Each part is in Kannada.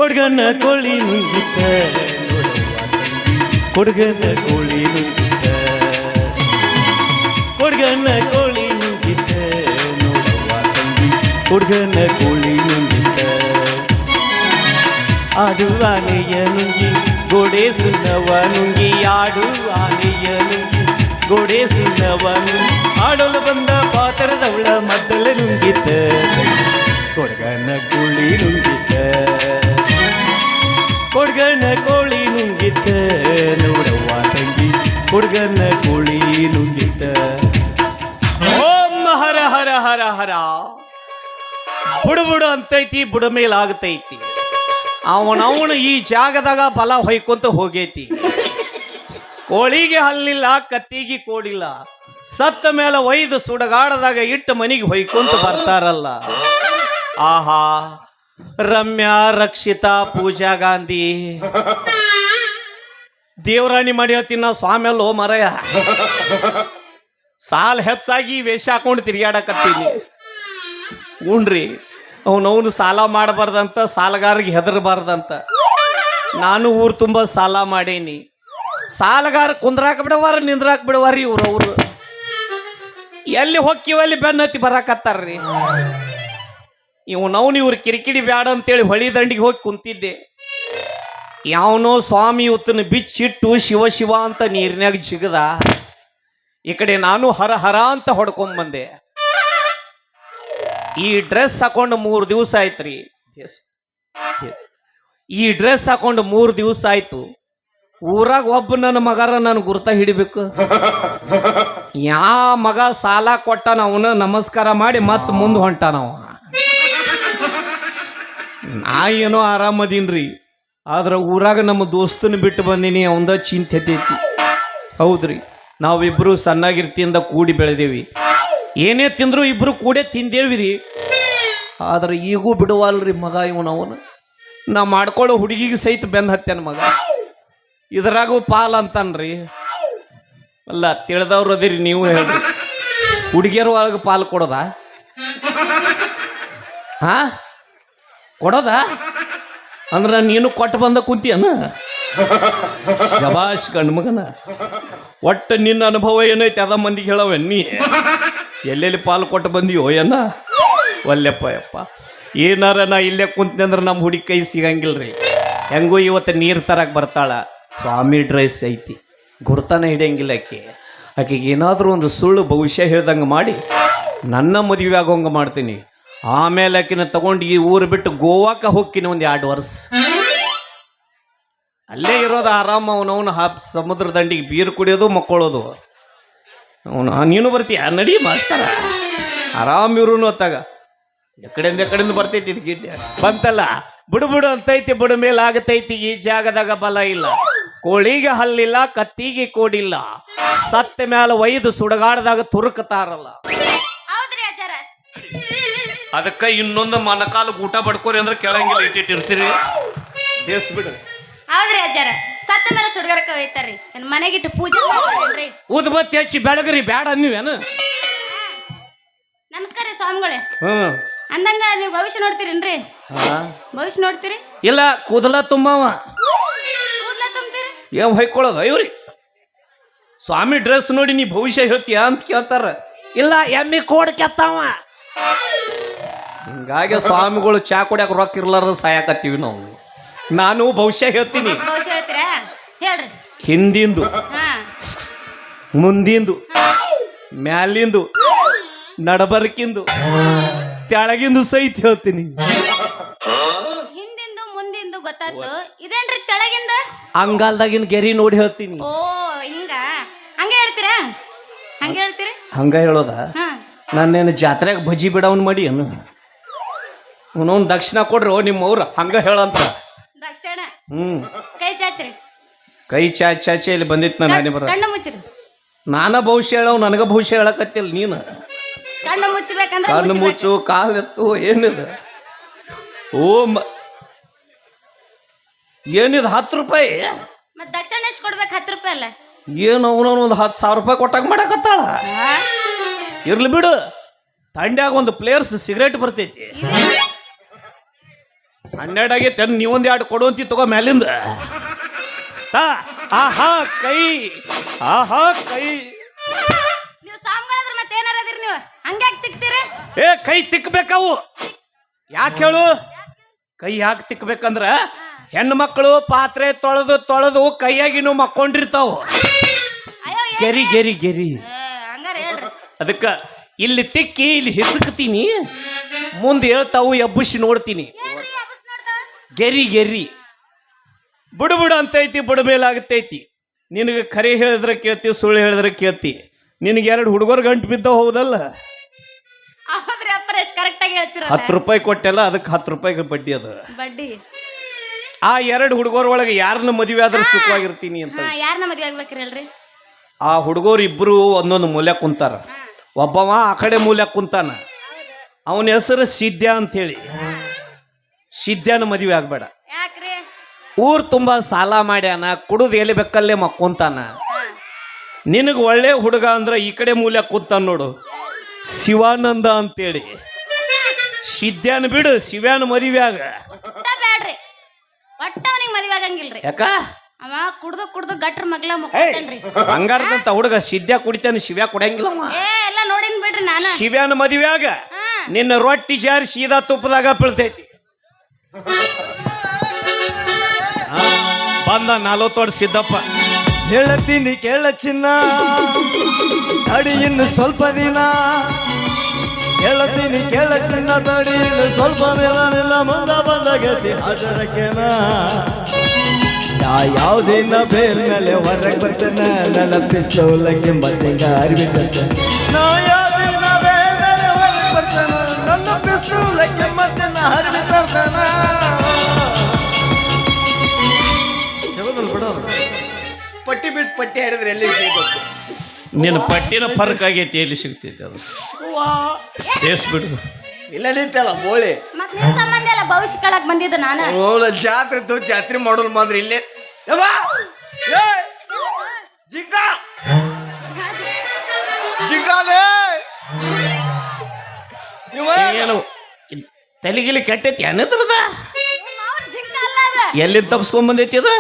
ಕೊಡ್ಗನ ಕೋಳಿ ನುಂಗಿತ ಕೊಡ್ಗನ ಕೋಳಿ ನುಂಗಿತ ಕೊಡ್ಗನ ಕೋಳಿ ನುಂಗಿತ ನೋಡವ್ವ ತಂಗಿ ಕೊಡ್ಗನ ಕೋಳಿ ನುಂಗಿತ ಆಡು ಆನೆಯ ನುಂಗಿ ಗೋಡೆ ಸುನ್ನವ ನುಂಗಿ ಆಡು ಆನೆಯ ನುಂಗಿ ಗೋಡೆ ಸುನ್ನವ ನುಂಗಿ ಆಡಲು ಬಂದ ಪಾತ್ರದವಳ ಮದ್ದಲ ನುಂಗಿತ ಕೊಡ್ಗನ ಕೋಳಿ ನುಂಗಿತ ಕೊಡ್ಗನ ಕೋಳಿ ನುಂಗಿತ ನೋಡವ್ವ ತಂಗಿ ಕೊಡ್ಗನ ಕೋಳಿ ನುಂಗಿತ ಓಂ ಹರ ಹರ ಹರ ಹರ ಬುಡು ಅಂತೈತಿ ಬುಡ ಮೇಲಾಗತೈತಿ ಅವನವನು ಈ ಜಾಗದಾಗ ಬಲ ಹೊಯ್ಕೊಂತ ಹೋಗೈತಿ ಕೋಳಿಗೆ ಹಲ್ಲಿಲ್ಲ ಕತ್ತಿಗೆ ಕೋಡಿಲ್ಲ ಸತ್ತ ಮೇಲೆ ಒಯ್ದು ಸುಡಗಾಡದಾಗ ಇಟ್ಟು ಮನಿಗೆ ಹೊಯ್ಕೊಂತ ಬರ್ತಾರಲ್ಲ ಆಹಾ ರಮ್ಯಾ ರಕ್ಷಿತಾ ಪೂಜಾ ಗಾಂಧಿ ದೇವರಾಣಿ ಮಾಡಿ ಹೇಳ್ತೀನಿ ನಾ ಸ್ವಾಮಿಯಲ್ಲೋ ಮರಯ ಸಾಲ್ ಹೆಚ್ಚಾಗಿ ವೇಷ ಹಾಕೊಂಡು ತಿರ್ಗಾಡಕತ್ತೀನಿ ಉಣ್ರಿ ಅವನವನು ಸಾಲ ಮಾಡಬಾರ್ದಂತ ಸಾಲಗಾರಿಗೆ ಹೆದರಬಾರ್ದಂತ ನಾನು ಊರು ತುಂಬ ಸಾಲ ಮಾಡೇನಿ ಸಾಲಗಾರ ಕುಂದ್ರಾಕ ಬಿಡವಾರ ನಿಂದ್ರಾಕ ಬಿಡವಾರಿ ಇವ್ರವ್ರು ಎಲ್ಲಿ ಹೊಕ್ಕಿವಲ್ಲಿ ಬೆನ್ನತ್ತಿ ಬರಾಕತ್ತಾರ್ರಿ ಇವನವನು ಇವ್ರು ಕಿರಿಕಿರಿ ಬ್ಯಾಡ ಅಂತೇಳಿ ಹೊಳಿ ದಂಡಿಗೆ ಹೋಗಿ ಕುಂತಿದ್ದೆ ಯಾವನೋ ಸ್ವಾಮಿ ಇವತ್ತನ್ನು ಬಿಚ್ಚಿಟ್ಟು ಶಿವ ಶಿವ ಅಂತ ನೀರಿನಾಗ ಜಿಗದ ಈ ಕಡೆ ನಾನು ಹರ ಹರ ಅಂತ ಹೊಡ್ಕೊಂಬಂದೆ ಈ ಡ್ರೆಸ್ ಹಾಕೊಂಡು 3 ದಿವಸ ಆಯ್ತ್ರಿ ಈ ಡ್ರೆಸ್ ಹಾಕೊಂಡು 3 ದಿವಸ ಆಯ್ತು ಊರಾಗ ಒಬ್ಬ ನನ್ನ ಮಗರ ನಾನು ಗುರ್ತ ಹಿಡಿಬೇಕು ಯಾ ಮಗ ಸಾಲ ಕೊಟ್ಟಾನ ಅವನ ನಮಸ್ಕಾರ ಮಾಡಿ ಮತ್ ಮುಂದೆ ಹೊಂಟಾನವ ನಾ ಏನೋ ಆರಾಮದೀನ್ರಿ ಆದ್ರೆ ಊರಾಗ ನಮ್ಮ ದೋಸ್ತನ ಬಿಟ್ಟು ಬಂದೀನಿ ಅವಂದ ಚಿಂತೆ ಐತಿ ಹೌದ್ರಿ ನಾವಿಬ್ರು ಸಣ್ಣಾಗಿರ್ತಿಯಿಂದ ಕೂಡಿ ಬೆಳೆದೇವಿ ಏನೇ ತಿಂದ್ರು ಇಬ್ರು ಕೂಡೇ ತಿಂದೇವಿರಿ ಆದ್ರೆ ಈಗೂ ಬಿಡುವಲ್ರಿ ಮಗ ಇವನವನು ನಾ ಮಾಡ್ಕೊಳ್ಳೋ ಹುಡುಗಿಗೆ ಸಹಿತ ಬೆನ್ನ ಹತ್ತೇನ ಮಗ ಇದ್ರಾಗೂ ಪಾಲ್ ಅಂತನ್ರಿ ಅಲ್ಲ ತಿಳಿದವ್ರು ಅದಿರಿ ನೀವು ಹೇಳ್ರಿ ಹುಡುಗಿಯರ ಒಳಗೆ ಪಾಲು ಕೊಡೋದ ಹಾ ಕೊಡೋದ ಅಂದ್ರೆ ನೀನು ಕೊಟ್ಟು ಬಂದ ಕುಂತಿಯನ ಶಬಾಷ್ ಗಂಡು ಮಗನ ಒಟ್ಟು ನಿನ್ನ ಅನುಭವ ಏನೈತಿ ಅದ ಮಂದಿಗೆ ಹೇಳವನ್ನಿ ಎಲ್ಲೆಲ್ಲಿ ಪಾಲು ಕೊಟ್ಟು ಬಂದಿಯೋ ಏನ ಒಲ್ಲೆಪ್ಪ ಯಪ್ಪ ಏನಾರ ನಾ ಇಲ್ಲೇ ಕುಂತೀನಿ ಅಂದ್ರೆ ನಮ್ಮ ಹುಡುಗಿ ಕೈ ಸಿಗಂಗಿಲ್ರಿ ಹೆಂಗೂ ಇವತ್ತು ನೀರು ತರಕ್ಕೆ ಬರ್ತಾಳ ಸ್ವಾಮಿ ಡ್ರೆಸ್ ಐತಿ ಗುರ್ತಾನೆ ಹಿಡಿಯಂಗಿಲ್ಲ ಆಕೆಗೆ ಏನಾದರೂ ಒಂದು ಸುಳ್ಳು ಭವಿಷ್ಯ ಹೇಳ್ದಂಗೆ ಮಾಡಿ ನನ್ನ ಮದುವೆ ಆಗೋಂಗೆ ಮಾಡ್ತೀನಿ ಆಮೇಲೆ ಆಕಿನ ತಗೊಂಡು ಈ ಊರು ಬಿಟ್ಟು ಗೋವಾಕ್ಕೆ ಹೋಗ್ತೀನಿ ಒಂದು 2 ವರ್ಷ ಅಲ್ಲೇ ಇರೋದು ಆರಾಮ ಅವನವನು ಸಮುದ್ರ ದಂಡಿಗೆ ಬೀರು ಕುಡಿಯೋದು ಮಕ್ಕೊಳ್ಳೋದು ಅವನು ನೀನು ಬರ್ತೀಯ ನಡಿ ಮಾಸ್ತರ ಆರಾಮ್ ಇವ್ರು ಹೊತ್ತಾಗ ಎಕಡೆಯಿಂದ ಬರ್ತೈತಿ ಇದು ಗಿಡ್ಡೆ ಬಂತಲ್ಲ ಬಿಡು ಅಂತೈತಿ ಬಿಡು ಮೇಲೆ ಆಗತೈತಿ ಈ ಜಾಗದಾಗ ಬಲ ಇಲ್ಲ ಕೋಳಿಗೆ ಹಲ್ಲಿಲ್ಲ ಕತ್ತಿಗೆ ಕೋಡಿಲ್ಲ ಸತ್ತ ಮೇಲೆ ಒಯ್ದು ಸುಡಗಾಡದಾಗ ತುರುಕತಾರಲ್ಲ ಅದಕ್ಕೆ ಇನ್ನೊಂದು ಮನಕಾಲ ಊಟ ಬಡ್ಕೋರಿ ಅಂದ್ರೆ ಕೇಳಂಗಿಲ್ಲ ಇಟ್ಟಿರ್ತೀರಿ ದೇಸ್ ಬಿಡು ಹೌದ್ರಿ ಅಜ್ಜಾರ ಸತ್ತ ಮೇಲೆ ಸುಡ್ಗಾಡಕ ಹೋಯ್ತಾರ್ರಿ ಮನೆಗಿಟ್ಟು ಪೂಜೆ ಮಾಡ್ತಾರೇನ್ರಿ ಊದ್ಬತ್ತಿ ಹಚ್ಚಿ ಬೆಳಗ್ರಿ ಬ್ಯಾಡ ಅನ್ನಿವೇನು ನಮಸ್ಕಾರ ಸ್ವಾಮಿಗಳೇ ಅಂದಂಗ ನೀವು ಭವಿಷ್ಯ ನೋಡ್ತೀರೇನ್ರಿ ಭವಿಷ್ಯ ನೋಡ್ತೀರಿ ಇಲ್ಲ ಕೂದಲ ತುಂಬವ ಕೂದ್ಲ ತುಂಬ್ತೀರಿ ಏನ್ ಹೊಯ್ಕೊಳ್ಳೋದು ಇವ್ರಿ ಸ್ವಾಮಿ ಡ್ರೆಸ್ ನೋಡಿ ನೀ ಭವಿಷ್ಯ ಹೇಳ್ತೀಯ ಅಂತ ಕೇಳ್ತಾರ ಇಲ್ಲ ಎಮ್ಮಿ ಕೋಡ್ ಕೆತ್ತಾವ ಹಿಂಗಾಗಿ ಸ್ವಾಮಿಗಳು ಚಾ ಕುಡಿಯಾಕ ರೊಕ್ಕ ಇರ್ಲಾರ್ದ ಸಾಯಕತ್ತೀವಿ ನಾವು ನಾನು ಭವಿಷ್ಯ ಹೇಳ್ತೀನಿ ಭವಿಷ್ಯ ಹೇಳ್ತೀರಾ ಹೇಳ್ರಿ ಹಿಂದಿಂದು ಮುಂದಿಂದು ಮ್ಯಾಲಿಂದು ನಡಬರ್ಕಿಂದು ತೆಳಗಿಂದು ಸಹಿತ ಹೇಳ್ತೀನಿ ಹಿಂದಿಂದು ಮುಂದಿಂದು ಗೊತ್ತಾಯ್ತು ಇದೇನ್ರಿ ತೆಳಗಿಂದ ಅಂಗಾಲ್ದಾಗಿನ ಗೆರಿ ನೋಡಿ ಹೇಳ್ತೀನಿ ಓ ಹಿಂಗ ಹಂಗ ಹೇಳ್ತೀರಾ ಹಂಗ ಹೇಳ್ತೀರಿ ಹಂಗ ಹೇಳೋದ ನಾನೇನು ಜಾತ್ರೆಗೆ ಬಜ್ಜಿ ಬಿಡವನ್ ಮಾಡಿ ಅನ್ನು ಅವನವ್ನು ದಕ್ಷಿಣ ಕೊಡ್ರಿ ನಿಮ್ಮವ್ರ ಹಂಗ ಹೇಳಂತ ದಕ್ಷಿಣ ಕೈ ಚಾಚ್ರಿ ಕೈ ಚಾಚಿ ಇಲ್ಲಿ ಬಂದಿತ್ತು ನಾನು ಬರ ಕಣ್ಣು ಮುಚ್ಚ್ರಿ ನಾನ ಭವಿಷ್ಯ ಹೇಳವ್ ನನಗ ಭವಿಷ್ಯ ಹೇಳಕತ್ತಿಲ್ಲ ನೀನು ಕಣ್ಣು ಮುಚ್ಚಬೇಕಂದ್ರೆ ಕಣ್ಣು ಮುಚ್ಚು ಕಾಲೆತ್ತು ಏನಿದೆ ಏನಿದೆ 10 ರೂಪಾಯಿ ಮತ್ತೆ ದಕ್ಷಿಣ ಎಷ್ಟು ಕೊಡ್ಬೇಕು 10 ರೂಪಾಯಿ ಅಲ್ಲ ಏನು ಅವನವನು ಒಂದು 10,000 ರೂಪಾಯಿ ಕೊಟ್ಟಾಗ ಮಾಡಕತ್ತಾಳ ಇರ್ಲಿ ಬಿಡು ತಂಡ್ಯಾಗ ಒಂದು ಪ್ಲೇಯರ್ಸ್ ಸಿಗರೇಟ್ ಬರ್ತೈತಿ 12 ಆಗೈತೆ ನೀವೊಂದು 2 ಕೊಡುವಂತಿ ತಗೋ ಮ್ಯಾಲಿಂದ ಆಹಾ ಕೈ ಆಹಾ ಕೈ ನೀವು ಸಾಮ್ಗಳಾದ್ರ ಮತ್ತೆ ಏನಾರ ಅದೀರಿ ನೀವು ಹಂಗ್ಯಾಕ್ ತಿಕ್ತೀರಿ ಏ ಕೈ ತಿಕ್ಕಬೇಕಾವು ಯಾಕೆ ಹೇಳು ಕೈ ಯಾಕೆ ತಿಕ್ಕಬೇಕಂದ್ರ ಹೆಣ್ಣು ಮಕ್ಕಳು ಪಾತ್ರೆ ತೊಳೆದು ಕೈಯಾಗಿನೂ ಮಕ್ಕೊಂಡಿರ್ತಾವು ಅಯ್ಯೋ ಗೆರಿ ಗೆರಿ ಗೆರಿ ಹಂಗಾರ ಹೇಳ್ರಿ ಅದಕ್ಕ ಇಲ್ಲಿ ತಿಕ್ಕಿ ಇಲ್ಲಿ ಹಿಸುಕ್ತೀನಿ ಮುಂದೆ ಹೇಳ್ತಾವು ಎಬ್ಬುಸಿ ನೋಡ್ತೀನಿ ಏನ್ರಿ ಅಬಸ್ ನೋಡ್ತಾವ ಗೆರಿ ಗೆರಿ ಬುಡು ಅಂತೈತಿ ಬುಡ ಮೇಲಾಗತೈತಿ ನಿನಗೆ ಖರೆ ಹೇಳಿದ್ರೆ ಕೇಳ್ತಿ ಸುಳ್ಳು ಹೇಳಿದ್ರೆ ಕೇಳ್ತಿ ನಿನಗೆ 2 ಹುಡುಗರು ಗಂಟು ಬಿದ್ದ ಹೌದಲ್ಲ ಹೌದ್ರಿ ಅಪ್ಪರ ಎಷ್ಟು ಕರೆಕ್ಟ್ ಆಗಿ ಹೇಳ್ತೀರ 10 ರೂಪಾಯಿ ಕೊಟ್ಟೆಲ್ಲ ಅದಕ್ಕೆ 10 ರೂಪಾಯಿಗೆ ಬಡ್ಡಿ ಅದು ಬಡ್ಡಿ ಆ 2 ಹುಡುಗರ ಒಳಗೆ ಯಾರನ್ನ ಮದುವೆ ಆದ್ರೆ ಸುಖವಾಗಿರ್ತೀನಿ ಅಂತ ಯಾರನ್ನ ಮದುವೆ ಆಗ್ಬೇಕ್ರಿ ಹೇಳ್ರಿ ಆ ಹುಡುಗರು ಇಬ್ರು ಒಂದೊಂದು ಮೂಲೆ ಕುಂತಾರ ಒಬ್ಬವ ಆ ಕಡೆ ಮೂಲೆ ಕುಂತಾನ ಅವನ ಹೆಸರು ಸಿದ್ಧ ಅಂತೇಳಿ ಸಿದ್ಧನ ಮದುವೆ ಆಗ್ಬೇಡ ಯಾಕ್ರಿ ಊರ್ ತುಂಬಾ ಸಾಲ ಮಾಡ್ಯಾನ ಕುಡುದು ಎಲ್ಲಿ ಬೇಕಲ್ಲೇ ಮಕ್ಕೊಂತಾನ ನಿನಗೆ ಒಳ್ಳೆ ಹುಡುಗ ಅಂದ್ರ ಈ ಕಡೆ ಮೂಲೆ ಕುಂತಾನ ನೋಡು ಶಿವಾನಂದ ಅಂತೇಳಿ ಸಿದ್ಧನ ಬಿಡು ಶಿವ್ಯಾನ ಮದುವೆ ಆಗ ಬ್ಯಾಡ್ರಿ ಒಟ್ಟ ಅವನಿಗೆ ಮದುವೆ ಆಗಂಗಿಲ್ರಿ ಯಾಕ ಅವ ಕುಡ್ದು ಗಟ್ರ ಮಗ್ಲ ಮುಕ್ಕೊತಾನ್ರಿ ಹಂಗಾರ್ದಂತ ಹುಡುಗ ಸಿದ್ಧ ಕುಡಿತಾನ ಶಿವ್ಯಾ ಕುಡಿಯಂಗಿಲ್ಲ ಅವ. ಎಲ್ಲ ನೋಡಿನ್ ಬಿಡ್ರಿ ನಾನು ಶಿವ್ಯಾನ ಮದುವೆ ಆಗ ನಿನ್ನ ರೊಟ್ಟಿ ಜಾರಿ ಸೀದಾ ತುಪ್ಪದಾಗ ಬೀಳ್ತೈತಿ ಬಂದ 40 ವರ್ಷ ಸಿದ್ದಪ್ಪ ಹೇಳತೀನಿ ಕೇಳ ಚಿನ್ನ ತಡಿ ಇನ್ನು ಸ್ವಲ್ಪ ದಿನ ಹೇಳತೀನಿ ಕೇಳ ಚಿನ್ನ ತಡಿ ಇನ್ನು ಸ್ವಲ್ಪ ದಿನ ನಿನ್ನ ಮುಂದ ಬಂದ ಗತಿ ಹಾಜರಕ್ಕೆನ ಯಾವುದಿನ ಬೇರ್ ಮೇಲೆ ಹೊರಗೆ ಬರ್ತೇನೆ ನನ್ನ ಪಿಸ್ತೂಲಕ್ಕೆ ಮತ್ತಿಂಗ ಅರಿಬಿಟ್ಟೆ ನಾ ಯಾವ್ದಿನ ಬೇರ್ ಮೇಲೆ ಹೊರಗೆ ಬರ್ತೇನೆ ನನ್ನ ಪಿಸ್ತೂಲಕ್ಕೆ ಮತ್ತಿನ ಅರಿಬಿಟ್ಟೇನ ಬಿಡೋದು ಪಟ್ಟಿ ಬಿಟ್ಟು ಪಟ್ಟಿ ಹಾಡಿದ್ರೆ ಎಲ್ಲಿ ಸಿಗ್ಬೇಕು ನಿನ್ನ ಪಟ್ಟಿನ ಫರ್ಕ್ ಆಗೈತಿ ಎಲ್ಲಿ ಸಿಗ್ತೈತಿ ಅದು ಬಿಡು ಇಲ್ಲ ನಿಂತಲ್ಲ ಬೋಳಿ ಮತ್ ನಿನ್ ಸಂಬಂಧ ಎಲ್ಲ ಭವಿಷ್ಯ ಕಾಲಕ್ ಬಂದಿದ್ದು ನಾನು ಜಾತ್ರೆ ಇತ್ತು ಜಾತ್ರೆ ಮಾಡೋಲ್ ಮಾತ್ರ ಇಲ್ಲೇ ಜಿಂಕ ಜಿಂಕಾಲೇ ಏನು ತಲೆಗಿಲಿ ಕೆಟ್ಟೈತಿ ಅನ್ನದ್ರದ ಜಿಂಕ ಅಲ್ಲ ಅದ ಎಲ್ಲಿ ತಪ್ಸ್ಕೊಂಡ್ ಬಂದೈತಿ ಅದು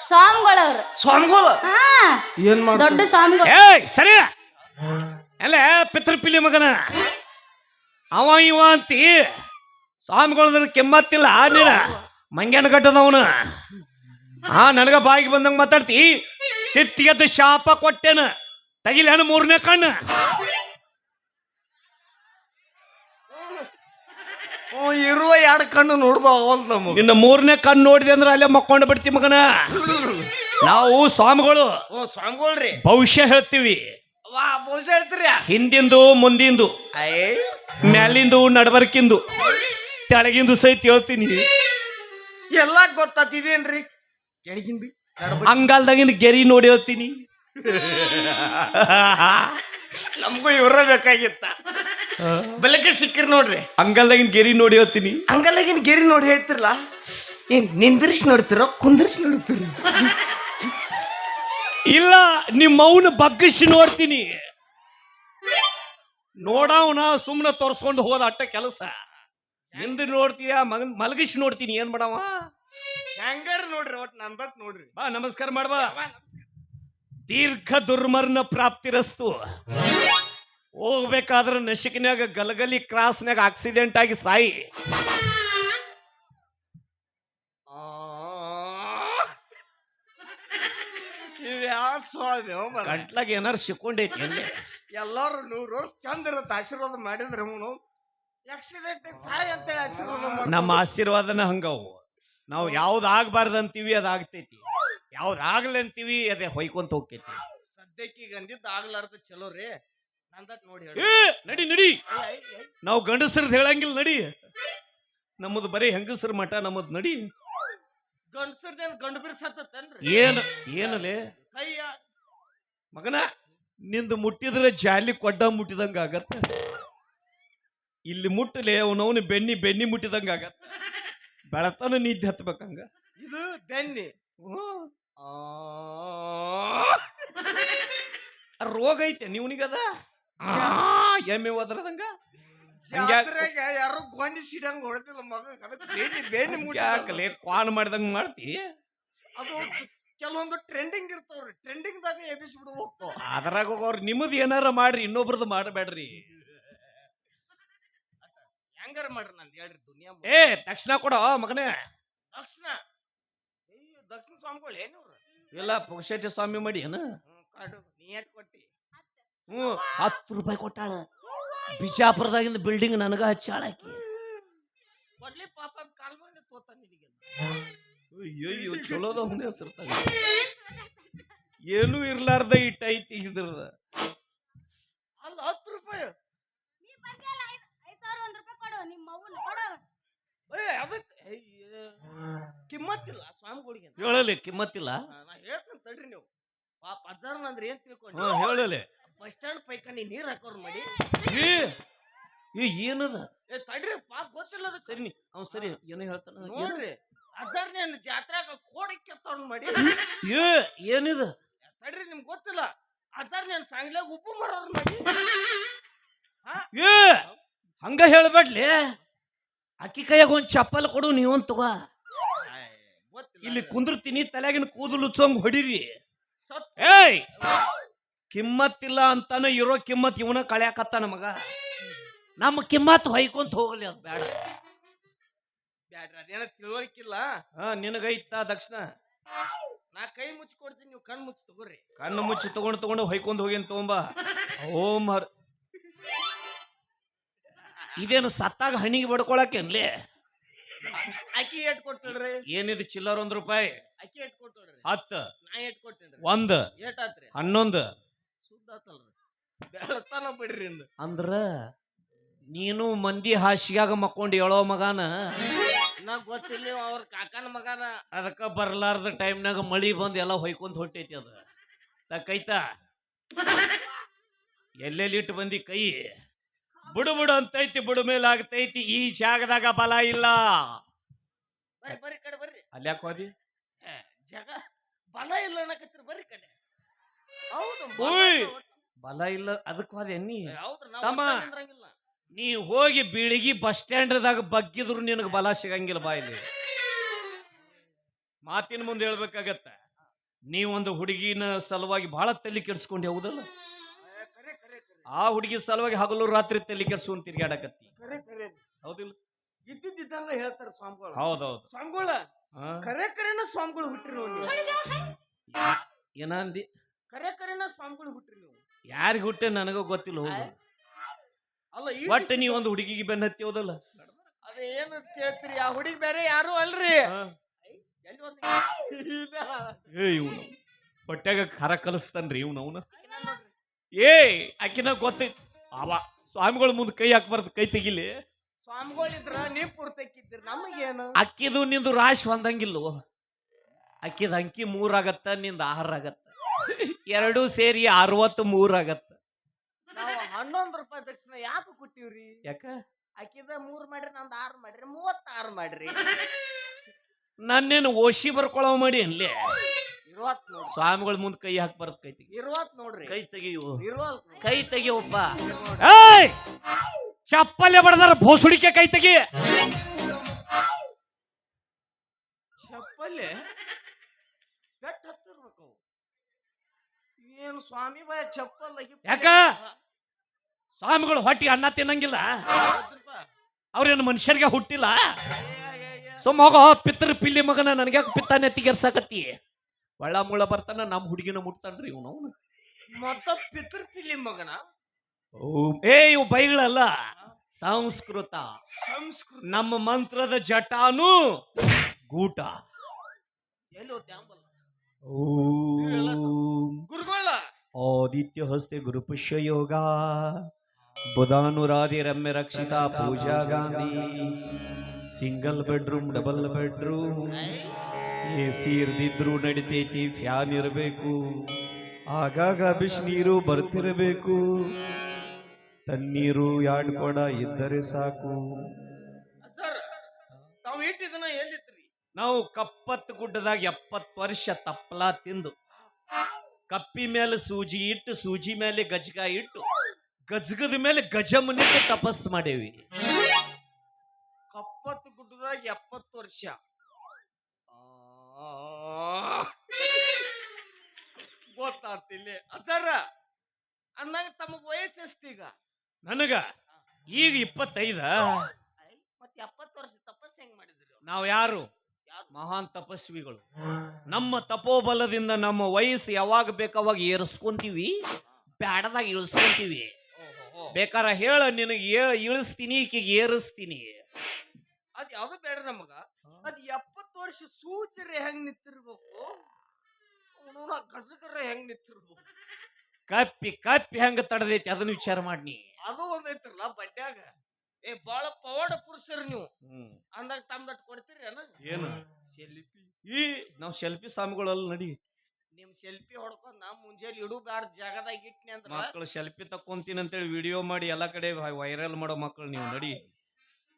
ಸ್ವಾಮಿಗಳವ್ರು ಸ್ವಾಮಿಗಳು ಹಾ ಏನ್ ಮಾಡ ದೊಡ್ಡ ಸ್ವಾಮಿಗಳು ಏಯ್ ಸರಿ ಅಲ್ಲ ಪಿತೃಪಿಲಿ ಮಗನ ಅವ ಇವ ಅಂತಿ ಸ್ವಾಮಿಗಳ ಕೆಮ್ಮತ್ತಿಲ್ಲ ನೀನ ಮಂಗ್ಯಾನ ಗಟ್ಟದವನು ನನಗ ಬಾಯಿಗೆ ಬಂದಂಗ ಮಾತಾಡ್ತಿ ಸಿಟ್ಟಿಗೆದ್ದು ಶಾಪ ಕೊಟ್ಟೆನ ತಗಿಲೇನು 3ನೇ ಕಣ್ಣು ಇರುವ 2 ಕಣ್ಣು ನೋಡ್ದ ನಮಗೆ ಇನ್ನು 3ನೇ ಕಣ್ಣು ನೋಡಿದೆ ಅಂದ್ರೆ ಅಲ್ಲೇ ಮಕ್ಕೊಂಡು ಬಿಡ್ತಿ ಮಗನ ನಾವು ಸ್ವಾಮಿಗಳು ಸ್ವಾಮಿಗಳ್ರಿ ಭವಿಷ್ಯ ಹೇಳ್ತೀವಿ ಬಹುಶಃ ಹೇಳ್ತೀರಿ ಹಿಂದಿಂದು ಮುಂದಿಂದು ಮ್ಯಾಲಿಂದು ನಡಬರ್ಕಿಂದು ತೆಳಗಿಂದು ಸಹಿತ ಹೇಳ್ತೀನಿ ಎಲ್ಲ ಗೊತ್ತಾತಿದೇನ್ರಿ ಕೆಳಗಿಂದು ಅಂಗಾಲ್ದಾಗಿನ ಗೆರಿ ನೋಡಿ ಹೇಳ್ತೀನಿ ನಮಗೂ ಇವ್ರ ಬೇಕಾಗಿತ್ತ ಬೆಳಗ್ಗೆ ಸಿಕ್ಕಿರ್ ನೋಡ್ರಿ ಅಂಗಾಲ್ದಾಗಿನ ಗೆರಿ ನೋಡಿ ಹೇಳ್ತೀನಿ ಅಂಗಲ್ಲಾಗಿನ ಗೆರಿ ನೋಡಿ ಹೇಳ್ತಿರ್ಲ ಏನ್ ನಿಂದ್ರಿಸಿ ನೋಡ್ತಿರೋ ಕುಂದ್ರಿಸಿ ನೋಡ್ತೀರಿ ಇಲ್ಲ ನಿಮ್ಮ ಮೌನ ಬಗ್ಗಿಸಿ ನೋಡ್ತೀನಿ ನೋಡವನ ಸುಮ್ಮನೆ ತೋರ್ಸ್ಕೊಂಡು ಹೋದ ಅಟ್ಟ ಕೆಲಸ ಹಿಂದೆ ನೋಡ್ತೀಯ ಮಲಗಿಸಿ ನೋಡ್ತೀನಿ ಏನ್ ಮಾಡವ ಹೆಂಗಾರ ನೋಡ್ರಿ ಒಟ್ ನನ್ ಬತ್ ನೋಡ್ರಿ ಬಾ ನಮಸ್ಕಾರ ಮಾಡ್ಬಾ ದೀರ್ಘ ದುರ್ಮರಣ ಪ್ರಾಪ್ತಿರಸ್ತು ಹೋಗ್ಬೇಕಾದ್ರೆ ನಶಿಕಿನ್ಯಾಗ ಗಲಗಲಿ ಕ್ರಾಸ್ನಾಗ ಆಕ್ಸಿಡೆಂಟ್ ಆಗಿ ಸಾಯಿ ಸ್ವಾಮಿ ಗಂಟ್ಲಾಗ ಏನಾರು ಸಿಕ್ಕೊಂಡೈತಿ ಅಲ್ಲಿ ಎಲ್ಲಾರು 100 ವರ್ಷ ಚಂದ ಇರತ್ತ ಆಶೀರ್ವಾದ ಮಾಡಿದ್ರೆ ಆಕ್ಸಿಡೆಂಟ್ ಸಾಯಿ ಅಂತೇಳಿ ಆಶೀರ್ವಾದ ನಮ್ಮ ಆಶೀರ್ವಾದನ ಹಂಗವು ನಾವು ಯಾವ್ದು ಆಗ್ಬಾರ್ದು ಅಂತೀವಿ ಅದಾಗ್ತೈತಿ ಯಾವ್ದು ಆಗ್ಲಿ ಅಂತೀವಿ ಅದೇ ಹೊಯ್ಕೊಂತ ಹೋಗ್ತೈತಿ ಸದ್ಯಕ್ಕೆ ಈಗ ಅಂದಿದ್ದು ಆಗ್ಲಾರ್ದ ಚಲೋ ರೀ ನಂದಟ್ ನೋಡಿ ನಡಿ ನಡಿ ನಾವು ಗಂಡಸರದ್ ಹೇಳಂಗಿಲ್ಲ ನಡಿ ನಮ್ಮದು ಬರೀ ಹೆಂಗಸರ ಮಠ ನಮ್ಮದ್ ನಡಿ ಗಂಡಸರ್ದೇನ್ ಗಂಡು ಬಿರ್ಸತ್ತೇನ್ರಿ ಏನಲೇ ಕೈಯ ಮಗನ ನಿಂದು ಮುಟ್ಟಿದ್ರೆ ಜಾಲಿ ಕೊಡ್ಡ ಮುಟ್ಟಿದಂಗ ಆಗತ್ತ ಇಲ್ಲಿ ಮುಟ್ಟಲೆ ಅವನವನು ಬೆನ್ನಿ ಮುಟ್ಟಿದಂಗ ಆಗತ್ತ ಬೆಳತನ ನಿದ್ದೆ ಹತ್ಬೇಕಂಗ ಇದು ಬೆನ್ನಿ ರೋಗ ಐತೆ ನೀವನಿಗದ ಎಮ್ಮೆ ಒದರದಂಗ ಜಾತ್ರೆಗೆ ಯಾರು ಗೊಂಡಿ ಸಿಡಂಗ್ ಹೊಡೆದಿಲ್ಲ ಮಗ ಅದಕ್ಕೆ ಬೇಣಿ ಯಾಕಲೆ ಕ್ವಾನ್ ಮಾಡಿದಂಗ ಮಾಡ್ತಿ ಅದು ಕೆಲವೊಂದು ಟ್ರೆಂಡಿಂಗ್ ಇರ್ತಾವ್ರಿ ಟ್ರೆಂಡಿಂಗ್ ದಾಗ ಎಬಿಸಿ ಬಿಡ್ಬೇಕು ಅದ್ರಾಗ ಹೋಗೋರು ನಿಮ್ಮದು ಏನಾರ ಮಾಡ್ರಿ ಇನ್ನೊಬ್ರದ್ದು ಮಾಡಬೇಡ್ರಿ ಹೆಂಗಾರ ಮಾಡ್ರಿ ನಂದು ಹೇಳ್ರಿ ದುನಿಯಾ ತಕ್ಷಣ ಕೊಡ ಮಗನೇ ದಕ್ಷಿಣ ದಕ್ಷಿಣ ಸ್ವಾಮಿಗಳು ಏನವ್ರು ಇಲ್ಲ ಪುಕ್ಷೇಟಿ ಸ್ವಾಮಿ ಮಾಡಿ ಏನ ಕಾಡು ನೀ ಎಟ್ ಕೊಟ್ಟಿ 10 ರೂಪಾಯಿ ಕೊಟ್ಟಾಳ ಬಿಜಾಪುರದಾಗಿಂದ ಬಿಲ್ಡಿಂಗ್ ನನಗ ಹಚ್ಚಾಳಕಿ ಕೊಡ್ಲಿ ಪಾಪ ಕಾಲ್ ಮಾಡಿ ತೋತಾನ ನಿನಗೆ ಅಯ್ಯೋ ಚಲೋದ ಹುಂದೆ ಹೆಸರ್ತಾಗ ಏನು ಇರ್ಲಾರ್ದ ಇಟ್ಟ ಐತಿ ಇದ್ರದ ಅಲ್ಲ 10 ರೂಪಾಯಿ ನೀ ಬಂದಿಲ್ಲ 5,000 1 ರೂಪಾಯಿ ಕೊಡು ನಿಮ್ಮ ಅವ್ವನ ಕೊಡು ಅದಕ್ಕೆ ಕಿಮ್ಮತ್ತಿಲ್ಲ ಸ್ವಾಮಿಗಳಿಗೆ ಹೇಳಲಿ ಕಿಮ್ಮತ್ತಿಲ್ಲ ನಾ ಹೇಳ್ತೇನೆ ತಡ್ರಿ ನೀವು ಪಾಪ ಅಜ್ಜಾರನ ಅಂದ್ರೆ ಏನ್ ತಿಳ್ಕೊಂಡು ಹೇಳಲಿ ಬಸ್ ಸ್ಟ್ಯಾಂಡ್ ಪೈಕಾನಿ ನೀರ್ ಹಾಕೋರ್ ಮಾಡಿ ಏನದ ತಡ್ರಿ ಪಾಪ ಗೊತ್ತಿಲ್ಲ ಅದು ಸರಿ ಅವ್ ಸರಿ ಏನೋ ಹೇಳ್ತಾನ ನೋಡ್ರಿ ಅಜ್ಜಾರ್ನ ಜಾತ್ರೆಗ ಕೋಡಕ್ಕೆ ಎತ್ತವ್ರನ್ ಮಾಡಿ ಏನಿದ ತಡ್ರಿ ನಿಮ್ಗೆ ಗೊತ್ತಿಲ್ಲ ಅಜ್ಜಾರ್ನ ಸಾಂಗ್ಲಾಗ ಉಪ್ಪು ಮಾರೋರ್ ಮಾಡಿ ಹಂಗ ಹೇಳ್ಬೇಡ್ಲಿ ಅಕ್ಕಿ ಕೈಯಾಗ ಒಂದ್ ಚಪ್ಪಲ್ ಕೊಡು ನೀವೊಂದ್ ತಗೋ ಇಲ್ಲಿ ಕುಂದಿರ್ತೀನಿ ತಲೆಗಿನ ಕೂದಲು ಉಚ್ಚೋಂಗ್ ಹೊಡಿರಿ ಏಯ್ ಕಿಮ್ಮತ್ತಿಲ್ಲ ಅಂತಾನೆ ಇರೋ ಕಿಮ್ಮತ್ ಇವನ ಕಳ್ಯಾಕತ್ತಾನ ಮಗ ನಮ್ಮ ಕಿಮ್ಮತ್ ಹೊಯ್ಕೊಂತ ಹೋಗ್ಲಿ ಅದ್ ಬೇಡ ಬ್ಯಾಡ್ರಿ ಅದೇನ ತಿಳುವಳಿಕಿಲ್ಲ ನಿನಗೈತ ದಕ್ಷಿಣ ನಾ ಕೈ ಮುಚ್ಚಿ ಕೊಡ್ತೀನಿ ನೀವು ಕಣ್ಣು ಮುಚ್ಚಿ ತಗೋರಿ ಕಣ್ಣು ಮುಚ್ಚಿ ತಗೊಂಡು ಹೊಯ್ಕೊಂಡ್ ಹೋಗಿನ್ ತಗೊಂಬ ಓಂ ಹರ್ ಇದೇನು ಸತ್ತಾಗ ಹಣಿಗೆ ಬಡ್ಕೊಳಕೇನ್ಲಿ ಅಕ್ಕಿ ಎಟ್ ಕೊಟ್ಟಳ್ರಿ ಏನಿದು ಚಿಲ್ಲರ್ 1 ರೂಪಾಯಿ ಅಕ್ಕಿ ಎಟ್ ಕೊಟ್ಟಳ್ರಿ 10 ನಾ ಎಟ್ ಕೊಟ್ಟೇನ್ರಿ 1 ಏಟಾತ್ರಿ 11 ಸುದ್ದ ಆತಲ್ರಿ ಬೆಳತಾನ ಬಿಡ್ರಿ ಅಂದ್ರ ನೀನು ಮಂದಿ ಹಾಸಿಯಾಗ ಮಕ್ಕೊಂಡು ಹೇಳೋ ಮಗಾನ ನಾ ಗೊತ್ತಿಲ್ಲ ಅವ್ರ ಕಾಕನ ಮಗನ ಅದಕ್ಕ ಬರ್ಲಾರ್ದ ಟೈಮ್ನಾಗ ಮಳಿ ಬಂದ್ ಎಲ್ಲ ಹೊಯ್ಕೊಂತ ಹೊಟ್ಟೈತಿ ಅದ ತಕ್ಕೈತ ಎಲ್ಲೆಲ್ಲಿ ಇಟ್ಟು ಬಂದಿ ಕೈ ಬುಡು ಬುಡು ಅಂತೈತಿ ಬುಡು ಮೇಲೆ ಆಗ್ತೈತಿ ಈ ಜಾಗದಾಗ ಬಲ ಇಲ್ಲ ಬರ್ರಿ ಬರ್ರಿ ಕಡೆ ಬರ್ರಿ ಅಲ್ಲಿ ಯಾಕೆ ಹೋದಿ ಜಗ ಬಲ ಇಲ್ಲ ಅನ್ನಕತ್ತೀರಿ ಬರ್ರಿ ಕಡೆ ಹೌದು ಬಲ ಇಲ್ಲ ಅದಕ್ಕೆ ಹೋದೆ ನೀ ಹೌದ್ರಿ ತಮ್ಮ ನೀ ಹೋಗಿ ಬೀಳಿಗಿ ಬಸ್ ಸ್ಟ್ಯಾಂಡ್ದಾಗ ಬಗ್ಗಿದ್ರು ನಿನಗೆ ಬಲ ಸಿಗಂಗಿಲ್ಲ ಬಾಯಿಲಿ ಮಾತಿನ ಮುಂದೆ ಹೇಳ್ಬೇಕಾಗತ್ತ ನೀವೊಂದು ಹುಡುಗಿನ ಸಲುವಾಗಿ ಬಹಳ ತಲೆ ಕೆಡ್ಸ್ಕೊಂಡಿ ಹೌದಲ್ಲ ಆ ಹುಡುಗಿ ಸಲುವಾಗಿ ಹಗಲು ರಾತ್ರಿ ತಲೆ ಕೆಡ್ಸ್ಕೊಂಡ್ ತಿರ್ಗಾಡಕತ್ತಿ ಹೌದಿಲ್ಲ ಇದ್ದಿದ್ದಂಗ ಹೇಳ್ತಾರ ಸ್ವಾಮಿಗಳು ಹೌದೌದು ಸ್ವಾಮಿಗಳ ಕರೆನ ಸ್ವಾಮಿಗಳು ಹುಟ್ಟ್ರಿ ನೀವು ಏನಂದಿ ಕರೆನ ಸ್ವಾಮಿಗಳು ಹುಟ್ಟ್ರಿ ನೀವು ಯಾರಿಗೆ ಹುಟ್ಟೆ ನನಗೂ ಗೊತ್ತಿಲ್ಲ ಹೋಗು ಅಲ್ಲ ಒಟ್ಟು ನೀ ಒಂದು ಹುಡುಗಿಗೆ ಬೆನ್ನ ಹತ್ತಿ ಹೋದಲ್ಲ ಅದೇ ಏನು ಕೇಳ್ತೀರಿ ಆ ಹುಡುಗಿ ಬೇರೆ ಯಾರು ಅಲ್ರಿ ಇವನು ಹೊಟ್ಯಾಗ ಖಾರ ಕಲಿಸ್ತಾನ್ರಿ ಇವನು ಆಕಿನ ಗೊತ್ತೈತಿ ಅವ ಸ್ವಾಮಿಗಳ ಮುಂದೆ ಕೈ ಹಾಕ್ಬಾರ್ದು ಕೈ ತೆಗಿಲಿ ಸ್ವಾಮಿಗಳಿದ್ರ ನೀವ್ ಪೂರ್ತಕ್ಕಿದ್ದೀರಿ ನಮಗೇನು ಅಕ್ಕಿದು ನಿಂದು ರಾಶಿ ಹೊಂದಂಗಿಲ್ವ ಅಕ್ಕಿದ ಅಂಕಿ 3 ಆಗತ್ತ ನಿಂದ 6 ಆಗತ್ತ 2 ಸೇರಿ 63 ಆಗತ್ತ ನಾವು 11 ರೂಪಾಯಿ ದಕ್ಷಿಣ ಯಾಕೆ ಕೊಟ್ಟಿವ್ರಿ ಯಾಕ ಅಕ್ಕಿದ 3 ಮಾಡ್ರಿ ನಂದು 6 ಮಾಡ್ರಿ 36 ಮಾಡ್ರಿ ನನ್ನೇನು ಓಶಿ ಬರ್ಕೊಳವ್ ಮಾಡಿ ಅನ್ಲಿ 20 ನೋಡ್ರಿ ಸ್ವಾಮಿಗಳ ಮುಂದೆ ಕೈ ಹಾಕ್ಬಾರ್ದು ಕೈ ತೆಗಿ 20 ನೋಡ್ರಿ ಕೈ ತೆಗಿಯು 20 ಕೈ ತೆಗಿಯಪ್ಪ ಏಯ್ ಚಪ್ಪಲೆ ಬಡದಾರ ಭೋಸುಡಿಕೆ ಕೈ ತೆಗಿ ಚಪ್ಪಲೆ ಬೆಟ್ಟ ಹತ್ತಿರ್ಬೇಕು ಏನು ಸ್ವಾಮಿ ಬಾಯ ಚಪ್ಪಲ್ ಯಾಕ ಸ್ವಾಮಿಗಳು ಹೊಟ್ಟಿಗೆ ಅನ್ನ ತಿನ್ನಂಗಿಲ್ಲ ಅವ್ರೇನು ಮನುಷ್ಯರಿಗೆ ಹುಟ್ಟಿಲ್ಲ ಸುಮ್ಮ ಹೋಗೋ ಪಿತ್ರ ಪಿಲ್ಲಿ ಮಗನ ನನಗೆ ಪಿತ್ತ ನೆತ್ತಿಗೆರ್ಸಾಕತ್ತಿ ಒಳ್ಳ ಮುಳ್ಳ ಬರ್ತಾನ ನಮ್ಮ ಹುಡುಗಿನ ಮುಟ್ತಾನ್ರಿ ಇವನು ಮತ್ತ ಪಿತೃ ಪಿಲ್ಲಿ ಮಗನ ಇವು ಬೈಗಳಲ್ಲ ಸಂಸ್ಕೃತ ನಮ್ಮ ಮಂತ್ರದ ಜಟಾನು ಗೂಟ ಎಲ್ಲೋ ಗುರುಗಳ ಆದಿತ್ಯ ಹಸ್ತೆ ಗುರುಪುಷ್ಯ ಯೋಗ ಬುಧಾನುರಾಧಿ Ramya Rakshita Pooja Gandhi single bedroom double bedroom AC ಇರ್ದಿದ್ರು ನಡಿತೈತಿ ಫ್ಯಾನ್ ಇರಬೇಕು ಆಗಾಗ ಬಿಸಿನೀರು ಬರ್ತಿರಬೇಕು ತಣ್ಣೀರು 2 ಕೊಡ ಇದ್ದರೆ ಸಾಕು ತಾವು ಇಟ್ಟಿದನ ಎಲ್ಲಿತ್ರಿ ನಾವು ಕಪ್ಪತ್ತು ಗುಡ್ಡದಾಗ 70 ವರ್ಷ ತಪ್ಪಲಾ ತಿಂದು ಕಪ್ಪಿ ಮೇಲೆ ಸೂಜಿ ಇಟ್ಟು ಸೂಜಿ ಮೇಲೆ ಗಜಗ ಇಟ್ಟು ಗಜಗದ ಮೇಲೆ ಗಜಮನಿಟ್ಟು ತಪಸ್ ಮಾಡೇವಿ ಕಪ್ಪತ್ತು ಗುಡ್ಡದಾಗ 70 ವರ್ಷ. ಗೊತ್ತಾಗ್ತಿಲ್ಲ ಅಜ್ಜಾರ ಅಂದಾಗ ತಮಗ್ ವಯಸ್ಸು ಎಷ್ಟೀಗ? ನನಗ ಈಗ 25. ಮತ್ತೆ 70 ವರ್ಷ ತಪಸ್ ಹೆಂಗ್ ಮಾಡಿದ್ರಿ? ನಾವು ಯಾರು ಮಹಾನ್ ತಪಸ್ವಿಗಳು. ನಮ್ಮ ತಪೋಬಲದಿಂದ ನಮ್ಮ ವಯಸ್ಸು ಯಾವಾಗ ಬೇಕಾವಾಗ ಏರಿಸ್ಕೊಂತೀವಿ, ಬ್ಯಾಡದಾಗ ಇಳಿಸ್ಕೊಂತೀವಿ. ಬೇಕಾರ ಹೇಳ, ನಿನಗೆ ಇಳಿಸ್ತೀನಿ, ಈಕಿಗೆ ಏರಿಸ್ತೀನಿ. ಅದ್ ಯಾವ್ದು ಬೇಡ ನಮಗ. ಅದ್ 70 ವರ್ಷ ಸೂಚರೆ ಹೆಂಗ್ ನಿಂತಿರ್ಬೇಕು, ಗಸಗರ ಹೆಂಗ್ ನಿಂತಿರ್ಬೇಕು, ಕಪ್ಪಿ ಹೆಂಗ ತಡದೈತಿ ಅದನ್ನ ವಿಚಾರ ಮಾಡಿ. ಅದು ಒಂದೈತ್ರಲ್ಲ ಬಡ್ಡ್ಯಾಗ. ಬಾಳ ಪವಾಡ ಪುರುಷರು ನೀವು ಅಂದಾಗ ತಮ್ದಟ್ ಕೊಡ್ತೀರಿ ಅಣ್ಣ. ಏನು ಸೆಲ್ಫಿ? ನಾವು ಸೆಲ್ಫಿ ಸ್ವಾಮಿಗಳಲ್ಲ. ನಡಿ, ನಿಮ್ ಸೆಲ್ಫಿ ಹೊಡ್ಕೊಂಡ್ ನಾ ಮುಂಜಾನೆ ಇಡುಗಾರ ಜಾಗದಾಗ ಇಟ್ನಿ ಅಂದ್ರ ಮಕ್ಕಳು ಸೆಲ್ಫಿ ತಕ್ಕೊಂತೀನಿ ಅಂತೇಳಿ ವಿಡಿಯೋ ಮಾಡಿ ಎಲ್ಲಾ ಕಡೆ ವೈರಲ್ ಮಾಡೋ ಮಕ್ಕಳು ನೀವು. ನಡಿ,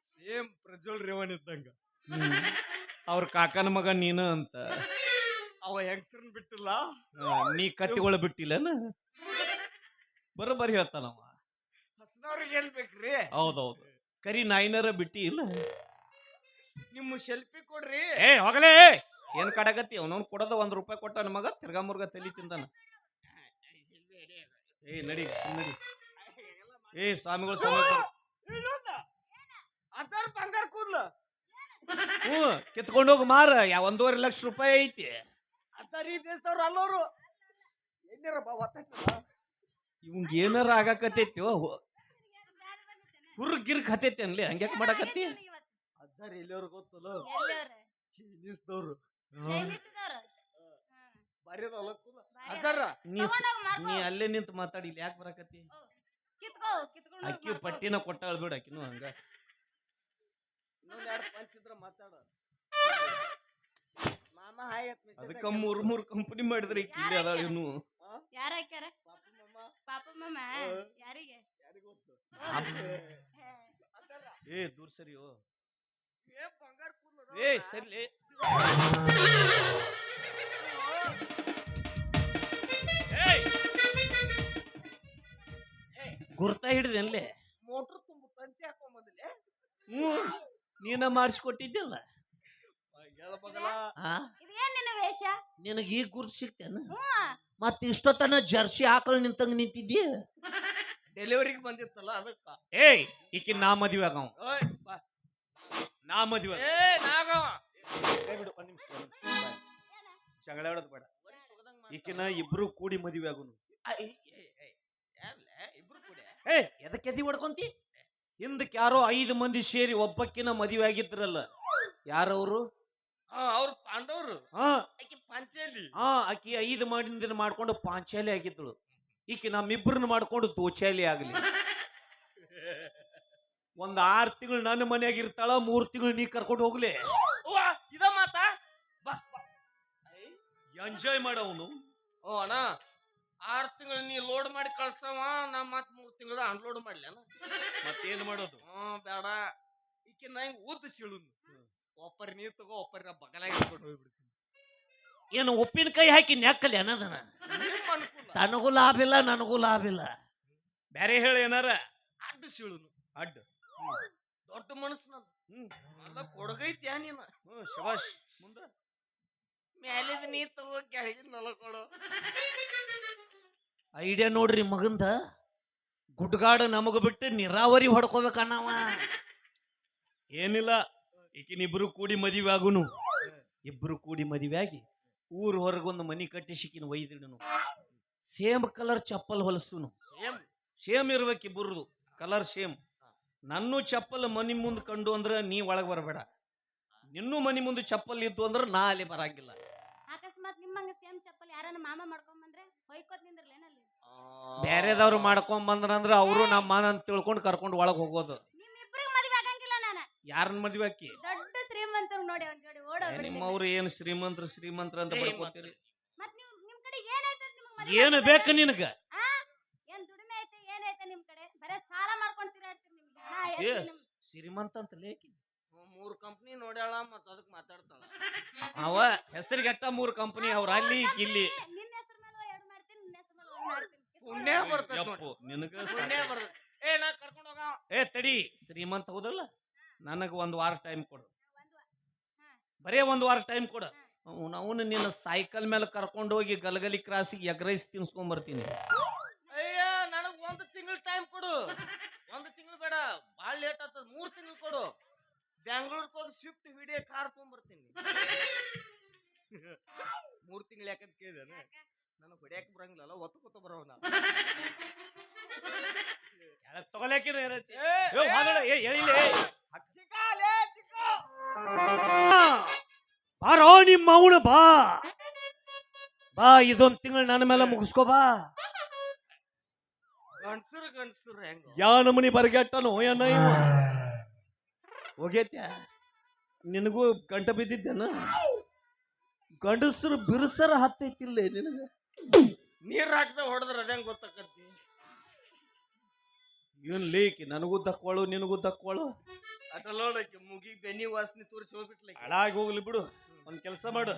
ಸೇಮ್ ಪ್ರಜ್ವಲ್ ರೇವಣ್ಣ ಇದ್ದಂಗ. ಅವ್ರ ಕಾಕನ ಮಗ ನೀನು ಅಂತ. ಅವ ಹೆಂಗಸರನ್ ಬಿಟ್ಟಿಲ್ಲ, ನೀ ಕತ್ತಿಗಳ ಬಿಟ್ಟಿಲ್ಲನ? ಬರೋಬ್ಬರಿ ಹೇಳ್ತಾನವ. ಹಸನವ್ರಿಗೆ ಏನ್ ಬೇಕ್ರಿ? ಹೌದೌದು, ಕರಿ ನಾಯಿನರ ಬಿಟ್ಟಿ ಇಲ್ಲ. ನಿಮ್ಮ ಸೆಲ್ಫಿ ಕೊಡ್ರಿ. ಹೋಗಲೇ, ಏನ್ ಕಡಗತ್ತಿ? ಅವನವ್ನು ಕೊಡೋದ ₹1 ಕೊಟ್ಟ ನನ್ನ ಮಗ ತಿರ್ಗಾ ಮುರ್ಗ ತಲಿ ತಿಂದಾನ. ನಡಿ ನಡಿ. ಸ್ವಾಮಿಗಳು ಅದಾರ ಬಂಗಾರ ಕೂದ್ಲ ಕಿತ್ಕೊಂಡೋಗಿ ಮಾರ. ₹1.5 ಲಕ್ಷ ಐತಿ. ಅದಾರ ಈ ದೇಶದವ್ರು ಅಲ್ಲೋರು. ಏನಾರ ಇವಂಗ ಏನಾರ ಆಗಾಕತ್ತೈತಿ, ಹುರ್ಗಿರ್ಗ್ ಹತ್ತೈತಿ ಅನ್ಲಿ. ಹಂಗ್ಯಾಕ್ ಮಾಡಕತ್ತಿ? ಅದಾರ ಎಲ್ಲಿಯವ್ರು ಗೊತ್ತಲ್ಲ, ಚೈನೀಸ್ದವ್ರು. ಬರೀದಲ್ಲ ಕೂದ. ಅದಾರ ನೀ ಅಲ್ಲೇ ನಿಂತು ಮಾತಾಡಿ, ಇಲ್ಲಿ ಯಾಕೆ ಬರಕತ್ತಿ? ಅಕ್ಕಿ ಪಟ್ಟಿನ ಕೊಟ್ಟಾಳ ಬಿಡ. ಅಕ್ಕಿನೂ ಹಂಗ ಇನ್ನೊಂದ್ 2 ಪಂಚಿದ್ರ ಮಾತಾಡ. ಮಾಮ ಹಾಯ್ ಅದಕ್ಕ 3 ಕಂಪನಿ ಮಾಡಿದ್ರೆ ಇಲ್ಲಿ ಅದಾಳ. ಇನ್ನು ಯಾರ ಹಾಕ್ಯಾರ? ಪಾಪ ಮಾಮ ಯಾರಿಗೆ? ದೂರ ಸರಿ. ಬಂಗಾರ ಕೂದ್ಲ ಸರಿ. ಗುರ್ತಾ ಹಿಡಿದೆ ಅಲ್ಲೇ. ಮೋಟ್ರ್ ತುಂಬ ತಂತಿ ಹಾಕೊಂಬಂದಿಲ್ಲ. ನೀನ ಮಾಡಿಸ್ಕೊಟ್ಟಿದ್ದಲ್ಲ. ಇದೇನ್ ನಿನ್ನ ವೇಷ? ನಿನಗ ಈಗ ಗುರ್ತು ಸಿಗ್ತೇನ? ಮತ್ತ ಇಷ್ಟೊತ್ತನ ಜರ್ಸಿ ಆಕಳ ನಿಂತಂಗ ನಿಂತಿದ್ದಿ. ಡೆಲಿವರಿಗೆ ಬಂದಿತ್ತಲ್ಲ ಅದಕ್ಕ. ಈಕಿ ನಾ ಮದ್ವೆ ಆಗವ. ನಾ ಮದ್ವೆ ಜಗಳ ಆಡೋದು ಬೇಡ. ಈಕಿನ ಇಬ್ರು ಕೂಡಿ ಮದ್ವೆ ಆಗುನು. ಇಬ್ರು ಕೂಡಿ ಎದಕ್ಕೆ ಎದಿ ಹೊಡ್ಕೊಂತಿ? ಹಿಂದಕ್ಕೆ ಯಾರೋ 5 ಮಂದಿ ಸೇರಿ ಒಬ್ಬಕ್ಕಿನ ಮದುವೆ ಆಗಿದ್ರಲ್ಲ, ಯಾರವ್ರು? ಅವ್ರು ಪಾಂಡವರು. ಪಾಂಚಾಲಿ. ಆಕಿ 5 ಮಾಡಿಂದ ಮಾಡ್ಕೊಂಡು ಪಾಂಚಾಲಿ ಆಗಿದ್ದಳು. ಈಕಿ ನಮ್ಮಿಬ್ರನ್ನ ಮಾಡ್ಕೊಂಡು ದೋಚಾಲಿ ಆಗ್ಲಿ. 6 ತಿಂಗಳು ನನ್ನ ಮನೆಯಾಗ ಇರ್ತಾಳ, 3 ತಿಂಗಳು ನೀ ಕರ್ಕೊಂಡು ಹೋಗ್ಲಿ. ಇದ ಮಾತಾ? ಎಂಜಾಯ್ ಮಾಡವನು. ಅಣ್ಣ 6 ತಿಂಗಳು ನೀ ಲೋಡ್ ಮಾಡಿ ಕಳ್ಸವ, ನಾ ಮತ್ 3 ತಿಂಗಳ ಅನ್ಲೋಡ್ ಮಾಡ್ಲಿ ಅಣ್ಣ. ಮತ್ತೇನ್ ಮಾಡೋದು? ಬೇಡ. ಈಕೆ ನಾ ಹಿಂಗ್ ಊದ್ ಸೀಳು. ಒಪ್ಪರಿ ನೀರ್ ತಗೋ, ಒಪ್ಪರಿ ನಾ ಬಗಲಾಗಿ ಇಟ್ಕೊಂಡು ಹೋಗ್ಬಿಡ್ತೀನಿ. ಏನು ಉಪ್ಪಿನಕಾಯಿ ಹಾಕಿ ನೆಕ್ಕಲಿ ಅನ್ನೋದನ? ತನಗೂ ಲಾಭ ಇಲ್ಲ, ನನಗೂ ಲಾಭ ಇಲ್ಲ. ಬೇರೆ ಹೇಳಿ ಏನಾರ. ಅಡ್ಡ ಸೀಳುನು. ಅಡ್ಡ ದೊಡ್ಡ ಮನಸ್ಸು ನಂದು. ಕೊಡಗೈತ್ಯಾ ನೀನ? ಶಬಾಷ್. ಮುಂದ ಮ್ಯಾಲಿದ ನೀರ್ ತಗೋ, ಕೆಳಗಿನ ನಲ ಕೊಡು. ಐಡಿಯಾ ನೋಡ್ರಿ ಮಗಂದ. ಗುಡ್ಗಾಡ ನಮಗ ಬಿಟ್ಟು ನೀರಾವರಿ ಹೊಡ್ಕೋಬೇಕನ್ನವ. ಏನಿಲ್ಲ, ಈಕಿನಿಬ್ರು ಕೂಡಿ ಮದುವೆ ಆಗುನು. ಇಬ್ರು ಕೂಡಿ ಮದುವೆ ಆಗಿ ಊರ್ ಹೊರಗೊಂದು ಮನಿ ಕಟ್ಟಿ ಸಿಕ್ಕಿನ ಒಯ್ದಿಡನು. ಸೇಮ್ ಕಲರ್ ಚಪ್ಪಲ್ ಹೊಲಸುನು. ಸೇಮ್ ಇರ್ಬೇಕು ಇಬ್ಬರದು ಕಲರ್ ಸೇಮ್. ನನ್ನೂ ಚಪ್ಪಲ್ ಮನಿ ಮುಂದೆ ಕಂಡು ಅಂದ್ರ ನೀ ಒಳಗ್ ಬರಬೇಡ. ನಿನ್ನೂ ಮನಿ ಮುಂದೆ ಚಪ್ಪಲ್ ಇದ್ದು ಅಂದ್ರ ನಾ ಅಲ್ಲಿ ಬರಂಗಿಲ್ಲ. ಅಕಸ್ಮಾತ್ ನಿಮ್ಮಂಗ ಸೇಮ್ ಚಪ್ಪಲ್ ಯಾರನ್ನ ಮಾಮ ಮಾಡ್ಕೊಂಡ್ ಬಂದ್ರೆ ಹೊಯ್ಕೋತ್ ನಿಂದ್ರಲೇನಲ್ಲಿ? ಬೇರೆದವ್ರು ಮಾಡ್ಕೊಂಡ್ ಬಂದ್ರಂದ್ರ ಅವರು ನಮ್ಮ ಮನ ಅಂತ ತಿಳ್ಕೊಂಡು ಕರ್ಕೊಂಡು ಒಳಗ್ ಹೋಗೋದು. ನಿಮ್ಮಿಬ್ರಿಗೆ ಮದುವೆ ಆಗಂಗಿಲ್ಲ ನಾನು. ಯಾರನ್ನ ಮದ್ವೆ ಆಕಿ? ದೊಡ್ಡ ಶ್ರೀಮಂತರು ನೋಡಿ ಒಂದ್ ಜೋಡಿ ಓಡೋಗ್ಬಿಡ್ತೀನಿ. ನಿಮ್ಮವ್ರು ಏನು ಶ್ರೀಮಂತ್ರ ಅಂತ ಬಡ್ಕೋತೀರಿ? ಮತ್ ನಿಮ್ ಕಡೆ ಏನೈತೆ ನಿಮಗೆ ಮದುವೆ? ಏನು ಬೇಕು ನಿನಗ? ಏನ್ ದುಡಿಮೆ ಐತೆ ಏನೈತೆ ನಿಮ್ ಕಡೆ? ಬರೇ ಸಾಲ ಮಾಡ್ಕೊಂಡು ತಿರ್ಗಾಡ್ತೀರಿ. ನಿಮ್ಗೆ ಶ್ರೀಮಂತ ಅಂತ ಲೇಕಿ 3 ಕಂಪ್ನಿ ನೋಡ್ಯಾಳ, ಮತ್ತ ಅದಕ್ಕೆ ಮಾತಾಡ್ತಾಳ. ಅವ ಹೆಸರಿಗೆಟ್ಟ 3 ಕಂಪನಿ. ಅವ್ರ ಅಲ್ಲಿ ಇಲ್ಲಿ ನಿನ್ನ ಹೆಸರು ಮೇಲೆ 2 ಮಾಡ್ತೀನಿ, ನಿನ್ನ ಹೆಸರು ಮೇಲೆ 1 ಮಾಡ್ತೀನಿ. ಪುಣ್ಯ ಬರ್ತದ ನಿನಗ ಪುಣ್ಯ ಬರ್ತದ. ನಾ ಕರ್ಕೊಂಡು ಹೋಗ. ತಡಿ, ಶ್ರೀಮಂತ ಹೌದಲ್ಲ, ನನಗೆ ಒಂದು ವಾರ ಟೈಮ್ ಕೊಡು, ಒಂದು ಹಾ ಬರೇ ಒಂದು ವಾರ ಟೈಮ್ ಕೊಡು. ಅವನು ನಿನ್ನ ಸೈಕಲ್ ಮೇಲೆ ಕರ್ಕೊಂಡು ಹೋಗಿ ಗಲಗಲಿ ಕ್ರಾಸಿಗೆ ಎಗ್ ರೈಸ್ ತಿನ್ಸ್ಕೊಂಡ್ಬರ್ತೀನಿ. ಅಯ್ಯ ನನಗ್ 1 ತಿಂಗಳು ಟೈಮ್ ಕೊಡು. 1 ತಿಂಗಳು ಬೇಡ, ಭಾಳ ಲೇಟ್ ಆಗ್ತದ. 3 ತಿಂಗಳು ಕೊಡು. ಬೆಂಗಳೂರಿಗೆ ಹೋಗಿ ಸ್ವಿಫ್ಟ್ ವಿಡಿಯೋ ಕಾರ್ ತೊಗೊಂಡ್ಬರ್ತೀನಿ. 3 ತಿಂಗಳು ಯಾಕಂತ ಕೇಳಿದಾನೆ. ನನಗೆ ಹೊಡ್ಯಾಕ ಬರಂಗಿಲ್ಲ, ಒತ್ತು ಬರೋಣ. ತಗೊಳಕಿರ ಬಾರೋ ನಿಮ್ಮ ಅವಳು ಬಾ ಬಾ, ಇದೊಂದ್ ತಿಂಗಳು ನನ್ನ ಮೇಲೆ ಮುಗಿಸ್ಕೋ ಬಾ. ಗಂಡಸರು ಹೆಂಗ ಯಾ ನಮನಿ ಬರ್ಗೆಟ್ಟನು ಏನ ಇವ ಹೋಗೇತ್ಯ, ನಿನಗೂ ಗಂಟ ಬಿದ್ದಿದ್ದೇನ? ಗಂಡಸರು ಬಿರುಸರ ಹತ್ತೈತಿಲ್ಲ ನಿನಗ? ನೀರ್ ಹಾಕ್ದ ಹೊಡೆದ್ರ ಅದಂಗ ಗೊತ್ತಾಕತ್ತಿ. ಇವನ್ ಲೇಕಿ ನನಗೂ ದಕ್ಕೋಳು ನಿನಗೂ ದಕ್ಕೋಳು. ಅಟಲೋಡಕ್ಕೆ ಮುಗಿ ಬೆನ್ನಿ ವಾಸನೆ ತೋರಿಸಿ ಹೋಗ್ಬಿಟ್ಲ. ಹಾಳಾಗಿ ಹೋಗ್ಲಿ ಬಿಡು. ಒಂದ್ ಕೆಲಸ ಮಾಡು,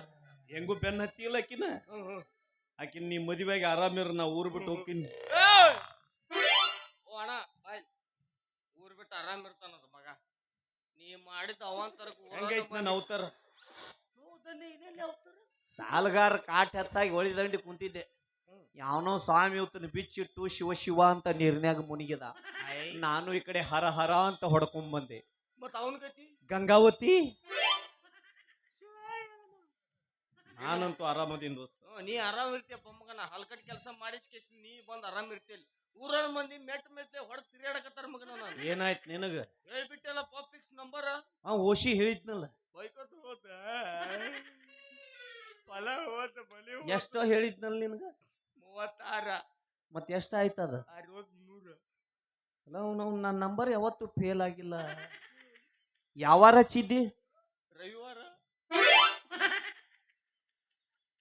ಹೆಂಗೂ ಬೆನ್ನ ಹತ್ತಿಲ್ಲ ಆಕಿನ. ಆಕಿನ ನೀ ಮದುವೆಗೆ ಆರಾಮಿರ, ನಾ ಊರ್ ಬಿಟ್ಟು ಹೋಗ್ತೀನಿ. ಓ ಅಣ್ಣ ಬಾಯ್, ಊರ್ ಬಿಟ್ಟು ಆರಾಮ್ ಇರ್ತಾನದ ಮಗ. ನೀ ಮಾಡಿದ ಅವಾಂತರಕ್ಕೆ ಹೆಂಗೈತ್ ನಾನು ಅವತಾರ? ಇದೆಲ್ಲಿ ಅವತಾರ? ಸಾಲಗಾರ ಕಾಟ್ ಹೆಚ್ಚಾಗಿ ಹೊಳಿದಂಡಿ ಕುಂತಿದ್ದೆ. ಯಾವನೋ ಸ್ವಾಮಿ ಇವತ್ತನ ಬಿಚ್ಚಿಟ್ಟು ಶಿವ ಶಿವ ಅಂತ ನೀರ್ನ್ಯಾಗ ಮುನಿಗಿದ. ನಾನು ಈ ಕಡೆ ಹರ ಹರ ಅಂತ ಹೊಡ್ಕೊಂಡ್ ಬಂದೆ. ಮತ್ತ ಅವನ ಗತಿ ಗಂಗಾವತಿ. ನಾನಂತೂ ಆರಾಮದೀನಿ ದೋಸ್ತ. ನೀ ಆರಾಮ್ ಇರ್ತೀಯಪ್ಪ ಮಗನ. ಹಲ್ಕಟ್ ಕೆಲಸ ಮಾಡಿಸ್ಕೇಸಿ ನೀ ಬಂದ್ ಆರಾಮ್ ಇರ್ತೀಯ. ಊರನ್ ಮಂದಿ ಮೆಟ್ ಹೊಡೆದ್ ತಿರ್ಗಾಡಕತ್ತಾರ ಮಗನ. ನಾನು ಏನಾಯ್ತು ನಿನಗ? ಹೇಳ್ಬಿಟ್ಟಲ್ಲ ಪಾಪಿಕ್ಸ್ ನಂಬರ್. ಓಶಿ ಹೇಳಿದ್ನಲ್ಲ, ಬೈಕೋತ ಹೋತ ಫಲ ಹೋತ ಬಲಿ ಎಷ್ಟೋ ಹೇಳಿದ್ನಲ್ಲ ನಿನಗ? 36. ಮತ್ ಎಷ್ಟ ಆಯ್ತದ? 100. ನಾವು ನನ್ನ ನಂಬರ್ ಯಾವತ್ತು ಫೇಲ್ ಆಗಿಲ್ಲ. ಯಾವಾರ ಹಚ್ಚಿದ್ದಿ?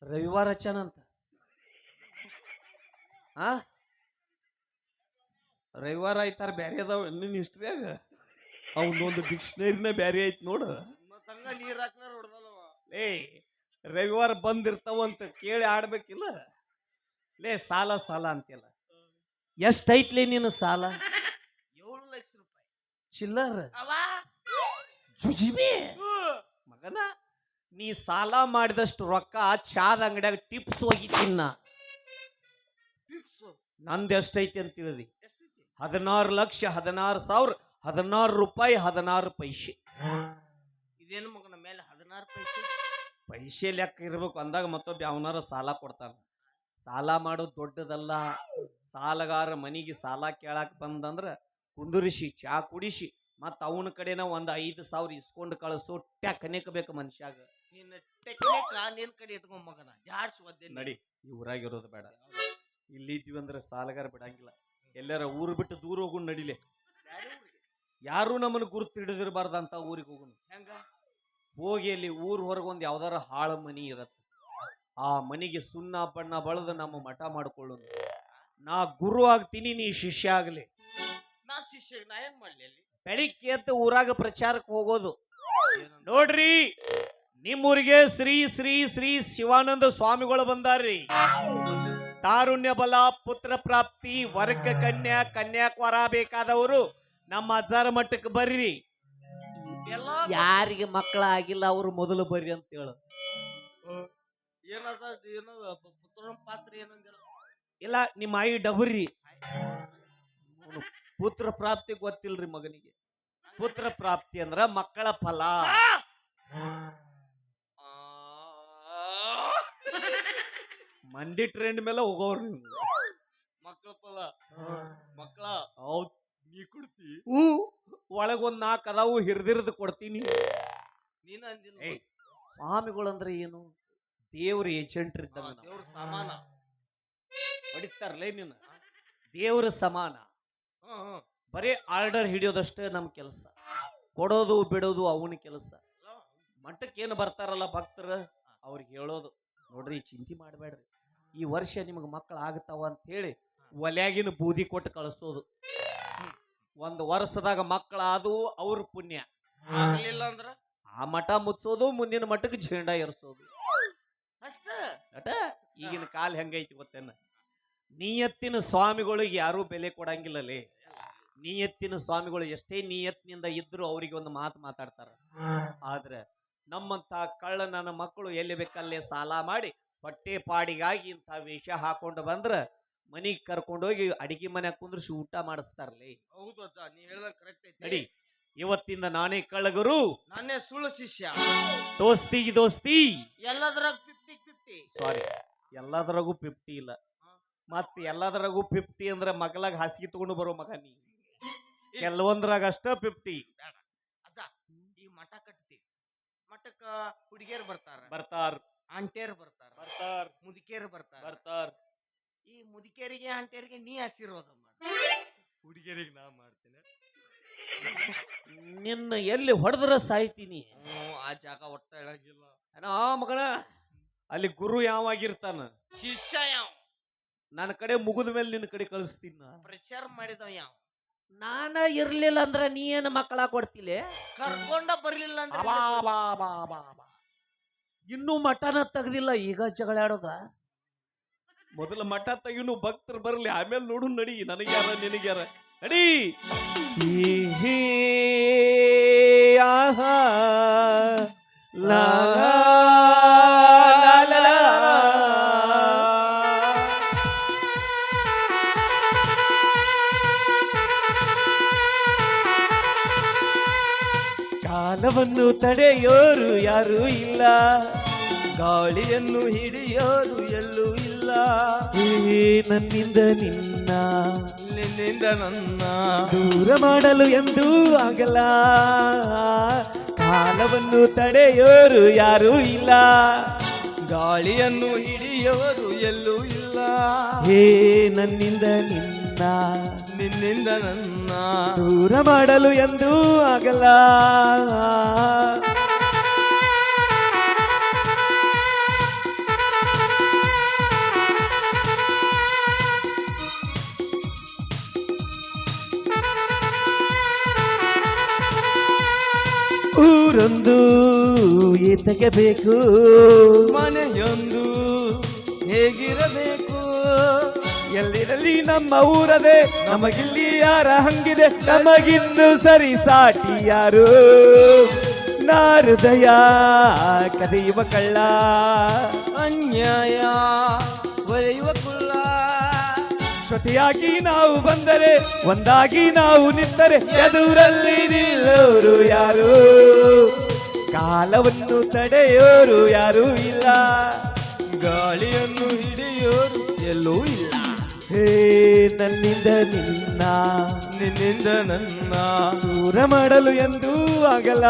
ರವಿವಾರ ಹಚ್ಚನಂತ. ಆ ರವಿವಾರ ಆಯ್ತಾರ ಬ್ಯಾರೆ ಅದಾವ ನಿನ್ನ ಹಿಸ್ಟ್ರಿಯಾಗ. ಅವನೊಂದು ಡಿಕ್ಷನರಿನ ಬ್ಯಾರೆ ಐತ್ ನೋಡು. ಮತ್ತಂಗ ನೀರ್ ಹಾಕ್ಲಾರ ಹೊಡೆದಲ್ಲವ. ಲೇ ರವಿವಾರ ಬಂದಿರ್ತಾವಂತ ಕೇಳಿ ಆಡ್ಬೇಕಿಲ್ಲ. ಲೇ ಸಾಲ ಸಾಲ ಅಂತಿಲ್ಲ. ಎಷ್ಟೈತ್ಲೇ ನಿನ್ನ ಸಾಲ? 7 ಲಕ್ಷ ರೂಪಾಯಿ ಚಿಲ್ಲರ್. ಅವ ಜುಜಿಬಿ ಮಗನ, ನೀ ಸಾಲ ಮಾಡಿದಷ್ಟು ರೊಕ್ಕ ಚಾದ ಅಂಗಡಿಯಾಗ ಟಿಪ್ಸ್ ಹೋಗಿ ತಿನ್ನ. ನಂದು ಎಷ್ಟೈತಿ ಅಂತ ತಿಳಿದಿ? 16,16,16,000 ರೂಪಾಯಿ 16 ಪೈಸೆ. ಇದೇನು ಮಗನ ಮೇಲೆ 16 ಪೈಸೆ? ಪೈಸೆ ಲೆಕ್ಕ ಇರ್ಬೇಕು ಅಂದಾಗ ಮತ್ತೊಬ್ಬ ಯಾವನಾರ ಸಾಲ ಕೊಡ್ತಾನ. ಸಾಲ ಮಾಡೋದು ದೊಡ್ಡದಲ್ಲ. ಸಾಲಗಾರ ಮನಿಗೆ ಸಾಲ ಕೇಳಾಕ್ ಬಂದಂದ್ರ ಕುಂದುರಿಸಿ ಚಾ ಕುಡಿಸಿ ಮತ್ತ ಅವನ ಕಡೆನ 5,000 ಇಸ್ಕೊಂಡು ಕಳಿಸೋ ಟೆಕ್ನಿಕ್ ಬೇಕು ಮನುಷ್ಯಾಗ. ನಿನ್ನ ಟೆಕ್ನಿಕ್ ನಿನ್ ಕಡೆ ಇಟ್ಕೊಂಡ್ ಮಗನ ಜಾಡ್ಸ್ ಒದ್ದೆ ನಡಿ. ಈ ಊರಾಗಿರೋದು ಬೇಡ. ಇಲ್ಲಿದ್ವಿ ಅಂದ್ರೆ ಸಾಲಗಾರ ಬಿಡಂಗಿಲ್ಲ. ಎಲ್ಲಾರ ಊರು ಬಿಟ್ಟು ದೂರ ಹೋಗುಣ ನಡಿಲೆ. ಯಾರು ನಮ್ಮನ್ನು ಗುರುತು ಹಿಡಿದಿರಬಾರ್ದಂತ ಊರಿಗೆ ಹೋಗುಣ. ಹೆಂಗ? ಹೋಗಿ ಅಲ್ಲಿ ಊರ್ ಹೊರಗೆ ಒಂದು ಯಾವ್ದಾರ ಹಾಳ ಮನಿ ಇರತ್ತ. ಆ ಮನಿಗೆ ಸುಣ್ಣ ಬಣ್ಣ ಬಳದು ನಮ್ಮ ಮಠ ಮಾಡ್ಕೊಳ್ಳೋಣ. ನಾ ಗುರು ಆಗ್ತೀನಿ, ನೀ ಶಿಷ್ಯ ಆಗ್ಲಿ. ನಾ ಶಿಷ್ಯ, ನಾ ಏನ್ ಮಾಡ್ಲಿ ಅಲ್ಲಿ? ಬೆಳಿಗ್ಗೆ ಎದ್ದು ಊರಾಗ ಪ್ರಚಾರಕ್ಕೆ ಹೋಗೋದು. ನೋಡ್ರಿ, ನಿಮ್ಮೂರಿಗೆ ಶ್ರೀ ಶ್ರೀ ಶ್ರೀ ಶಿವಾನಂದ ಸ್ವಾಮಿಗಳು ಬಂದಾರ್ರಿ. ತಾರುಣ್ಯ ಬಲ, ಪುತ್ರ ಪ್ರಾಪ್ತಿ, ವರ್ಗ ಕನ್ಯಾ, ಕನ್ಯಾಕ್ವರ ಬೇಕಾದವರು ನಮ್ಮ ಅಜ್ಜಾರ ಮಠಕ್ಕೆ ಬರ್ರಿ. ಯಾರಿಗೆ ಮಕ್ಕಳ ಆಗಿಲ್ಲ ಅವರು ಮೊದಲು ಬರ್ರಿ ಅಂತ ಹೇಳು. ಏನದ ಏನೋ ಪುತ್ರನ ಪಾತ್ರ ಏನಂದಿಲ್ಲ. ಇಲ್ಲ ನಿಮ್ಮ ಆಯಿ ಡಬರ್ರಿ. ಪುತ್ರ ಪ್ರಾಪ್ತಿ ಗೊತ್ತಿಲ್ರಿ ಮಗನಿಗೆ. ಪುತ್ರ ಪ್ರಾಪ್ತಿ ಅಂದ್ರ ಮಕ್ಕಳ ಫಲ. ಮಂದಿ ಟ್ರೆಂಡ್ ಮೇಲೆ ಹೋಗೋರು ನೀವು. ಮಕ್ಕಳ ಫಲ ಮಕ್ಕಳ ಹೌದ್. ನೀ ಕೊಡ್ತಿ? ಒಳಗೊಂದ್ 4 ಅದಾವು, ಹಿರಿದಿರ್ದು ಕೊಡ್ತೀನಿ. ನೀನ ಅಂದಿಲ್ಲ. ಸ್ವಾಮಿಗಳಂದ್ರೆ ಏನು? ದೇವ್ರ ಏಜೆಂಟ್ ಇದ್ದಂಗ. ದೇವ್ರ ಸಮಾನ ಹೊಡಿತಾರಲೇ ನೀನು. ದೇವ್ರ ಸಮಾನ. ಬರೀ ಆರ್ಡರ್ ಹಿಡಿಯೋದಷ್ಟೇ ನಮ್ ಕೆಲಸ. ಕೊಡೋದು ಬಿಡೋದು ಅವನ ಕೆಲಸ. ಮಠಕ್ಕೆ ಏನು ಬರ್ತಾರಲ್ಲ ಭಕ್ತರು, ಅವ್ರಿಗೆ ಹೇಳೋದು, ನೋಡ್ರಿ ಚಿಂತೆ ಮಾಡಬೇಡ್ರಿ, ಈ ವರ್ಷ ನಿಮಗೆ ಮಕ್ಕಳು ಆಗ್ತಾವ ಅಂತ ಹೇಳಿ ಒಲ್ಯಾಗಿನ ಬೂದಿ ಕೊಟ್ಟು ಕಳಿಸೋದು. 1 ವರ್ಷದಾಗ ಮಕ್ಕಳಾದು ಅವ್ರ ಪುಣ್ಯ. ಆಗ್ಲಿಲ್ಲ ಅಂದ್ರ ಆ ಮಠ ಮುಚ್ಚೋದು, ಮುಂದಿನ ಮಠಕ್ಕೆ ಝೇಂಡಾ ಏರ್ಸೋದು ಅಷ್ಟ. ಅಟ ಈಗಿನ ಕಾಲ ಹೆಂಗೈತಿ ಗೊತ್ತೇನ? ನಿಯತ್ತಿನ ಸ್ವಾಮಿಗಳಿಗೆ ಯಾರು ಬೆಲೆ ಕೊಡಂಗಿಲ್ಲಲೇ. ನಿಯತ್ತಿನ ಸ್ವಾಮಿಗಳು ಎಷ್ಟೇ ನಿಯತ್ನಿಂದ ಇದ್ರು ಅವರಿಗೆ ಒಂದು ಮಾತು ಮಾತಾಡ್ತಾರ. ಆದ್ರೆ ನಮ್ಮಂತ ಕಳ್ಳ ನನ್ನ ಮಕ್ಕಳು ಎಲ್ಲಿ ಬೇಕಲ್ಲೇ ಸಾಲ ಮಾಡಿ ಹೊಟ್ಟೆ ಪಾಡಿಗಾಗಿ ಇಂಥ ವೇಷ ಹಾಕೊಂಡು ಬಂದ್ರ ಮನಿಗ್ ಕರ್ಕೊಂಡೋಗಿ ಅಡಿಗೆ ಮನ್ಯಾಗ ಕುಂದ್ರಿಸಿ ಊಟ ಮಾಡಿಸ್ತಾರಲಿ. ಹೌದು ಅಜ್ಜ, ನೀ ಹೇಳಿದ ಕರೆಕ್ಟ್ ಐತಿ. ನಡಿ, ಇವತ್ತಿಂದ ನಾನೇ ಕಳ್ಳಗರು, ನಾನೇ ಸುಳ್ಳು ಶಿಷ್ಯ. ದೋಸ್ತಿಗೆ ದೋಸ್ತಿ. ಎಲ್ಲದ್ರಾಗ 50-50. ಸಾರಿ, ಎಲ್ಲದರಾಗೂ 50 ಇಲ್ಲ. ಮತ್ ಎಲ್ಲದರಾಗೂ 50 ಅಂದ್ರೆ ಮಗಲಾಗ ಹಾಸಿಗೆ ತಗೊಂಡು ಬರೋ ಮಗ ನೀ. ಕೆಲವೊಂದ್ರಾಗ ಅಷ್ಟ 50. ಅಜ್ಜ, ಈ ಮಠ ಕಟ್ತಿ, ಮಠಕ್ಕ ಹುಡುಗಿಯರ್ ಬರ್ತಾರ, ಆಂಟಿಯರ್ ಬರ್ತಾರ, ಮುದುಕಿಯರ್ ಬರ್ತಾರ. ಈ ಮುದುಕಿಯರಿಗೆ ಆಂಟಿಯರಿಗೆ ನೀ ಆಶೀರ್ವಾದ ಮಾಡ, ಹುಡುಗಿಯರಿಗೆ ನಾ ಮಾಡ್ತೇನೆ. ನಿನ್ನ ಎಲ್ಲಿ ಹೊಡೆದ್ರ ಸಾಯ್ತೀನಿ. ಆ ಜಾಗ ಒಟ್ಟ ಹೇಳಂಗಿಲ್ಲ. ಮಗನ, ಅಲ್ಲಿ ಗುರು ಯಾವಾಗಿರ್ತಾನ, ಶಿಷ್ಯ ಯಾವ ನನ್ನ ಕಡೆ ಮುಗಿದ ಮೇಲೆ ನಿನ್ನ ಕಡೆ ಕಳಿಸ್ತೀನಿ. ಪ್ರಚಾರ ಮಾಡಿದವ ಯಾವ ನಾನ ಇರ್ಲಿಲ್ಲ ಅಂದ್ರ ನೀ ಏನ ಮಕ್ಕಳ ಕೊಡ್ತಿಲ್ಲ, ಕರ್ಕೊಂಡ ಬರ್ಲಿಲ್ಲ ಅಂದ್ರೆ ಇನ್ನೂ ಮಠನ ತೆಗ್ದಿಲ್ಲ, ಈಗ ಜಗಳ ಆಡೋದ. ಮೊದಲ ಮಠ ತೆಗಿನು, ಭಕ್ತರು ಬರಲಿ, ಆಮೇಲೆ ನೋಡು. ನಡಿ, ನನಗ್ಯಾರ ನಿನಗ್ಯಾರ, ನಡಿ. ಲಾ ಕಾಲವನ್ನು ತಡೆಯೋರು ಯಾರೂ ಇಲ್ಲ, ಗಾಳಿಯನ್ನು ಹಿಡಿಯೋರು ಎಲ್ಲೂ ಇಲ್ಲ. ನನ್ನಿಂದ ನಿನ್ನ, ನಿನ್ನಿಂದ ನನ್ನ ದೂರ ಮಾಡಲು ಎಂದೂ ಆಗಲ್ಲ. ಕಾಲವನ್ನು ತಡೆಯೋರು ಯಾರೂ ಇಲ್ಲ, ಗಾಳಿಯನ್ನು ಹಿಡಿಯೋರು ಎಲ್ಲೂ ಇಲ್ಲ. ನನ್ನಿಂದ ನಿನ್ನ, ನಿನ್ನಿಂದ ನನ್ನ ದೂರ ಮಾಡಲು ಎಂದೂ ಆಗಲ್ಲ. ಊರೊಂದು ಈತಗೆ ಬೇಕು, ಮನೆಯೊಂದು ಹೇಗಿರಬೇಕು. ಎಲ್ಲಿರಲಿ ನಮ್ಮ ಊರದೆ, ನಮಗಿಲ್ಲಿ ಯಾರ ಹಂಗಿದೆ, ನಮಗಿನ್ನು ಸರಿ ಸಾಟಿ ಯಾರು. ನಾ ಹೃದಯ ಕದಿಯುವ ಕಳ್ಳ, ಅನ್ಯಾಯ ಒರೆಯುವ ಕುಳ್ಳ. ಜೊತೆಯಾಗಿ ನಾವು ಬಂದರೆ, ಒಂದಾಗಿ ನಾವು ನಿಂತರೆ, ಎದುರಲ್ಲಿ ನಿಲ್ಲೋರು ಯಾರು. ಕಾಲವನ್ನು ತಡೆಯೋರು ಯಾರೂ ಇಲ್ಲ, ಗಾಳಿಯನ್ನು ಹಿಡಿಯೋರು ಎಲ್ಲೂ ಇಲ್ಲ. ನನ್ನಿಂದ ನಿನ್ನ, ನಿನ್ನಿಂದ ನನ್ನ ದೂರ ಮಾಡಲು ಎಂದೂ ಆಗಲ್ಲ.